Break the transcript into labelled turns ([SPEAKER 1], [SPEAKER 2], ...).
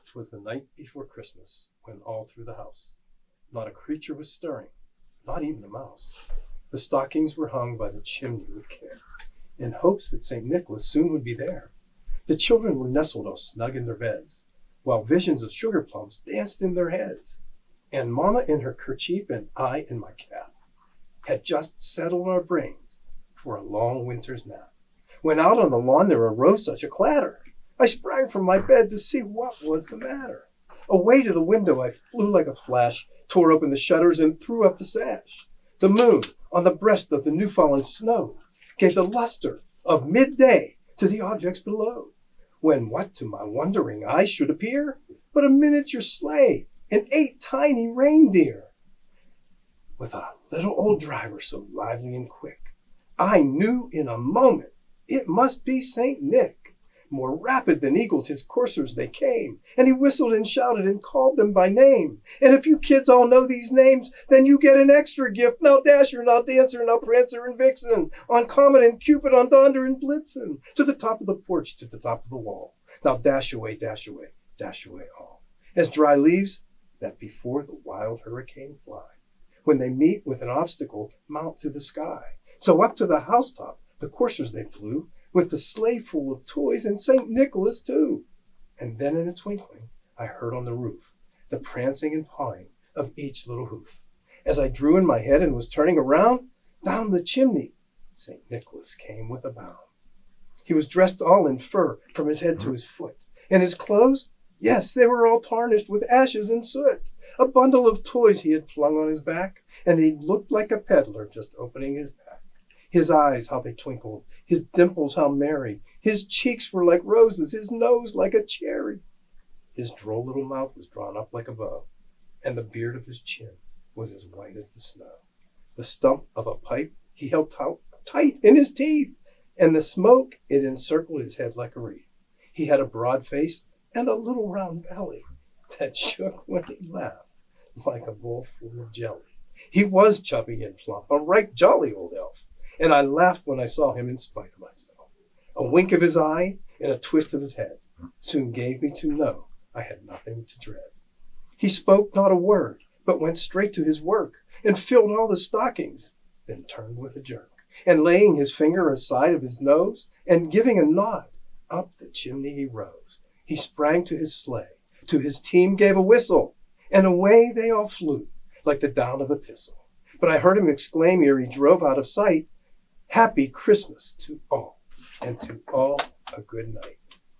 [SPEAKER 1] 'Twas the night before Christmas, when all through the house not a creature was stirring, not even a mouse. The stockings were hung by the chimney with care, in hopes that St. Nicholas soon would be there. The children were nestled all snug in their beds, while visions of sugar plums danced in their heads. And Mama in her kerchief and I in my cap had just settled our brains for a long winter's nap, when out on the lawn there arose such a clatter. I sprang from my bed to see what was the matter. Away to the window I flew like a flash, tore open the shutters and threw up the sash. The moon, on the breast of the new-fallen snow, gave the luster of midday to the objects below, when what to my wondering eyes should appear but a miniature sleigh and 8 tiny reindeer, with a little old driver so lively and quick. I knew in a moment it must be St. Nick. More rapid than eagles his coursers they came, and he whistled and shouted and called them by name. And if you kids all know these names, then you get an extra gift. Now Dasher, now Dancer, now Prancer and Vixen, on Comet and Cupid, on Donder and Blitzen, to the top of the porch, to the top of the wall. Now dash away, dash away, dash away all, as dry leaves that before the wild hurricane fly, when they meet with an obstacle, mount to the sky. So up to the housetop the coursers they flew, with the sleigh full of toys and St. Nicholas too. And then in a twinkling I heard on the roof the prancing and pawing of each little hoof. As I drew in my head and was turning around, down the chimney St. Nicholas came with a bound. He was dressed all in fur from his head to his foot, and his clothes, yes, they were all tarnished with ashes and soot. A bundle of toys he had flung on his back, and he looked like a peddler just opening his pack. His eyes, how they twinkled, his dimples, how merry. His cheeks were like roses, his nose like a cherry. His droll little mouth was drawn up like a bow, and the beard of his chin was as white as the snow. The stump of a pipe he held tight in his teeth, and the smoke, it encircled his head like a wreath. He had a broad face and a little round belly that shook when he laughed like a bowl full of jelly. He was chubby and plump, a right jolly old elf, and I laughed when I saw him in spite of myself. A wink of his eye and a twist of his head soon gave me to know I had nothing to dread. He spoke not a word, but went straight to his work, and filled all the stockings, then turned with a jerk, and laying his finger aside of his nose, and giving a nod, up the chimney he rose. He sprang to his sleigh, to his team gave a whistle, and away they all flew, like the down of a thistle. But I heard him exclaim ere he drove out of sight, "Happy Christmas to all, and to all a good night."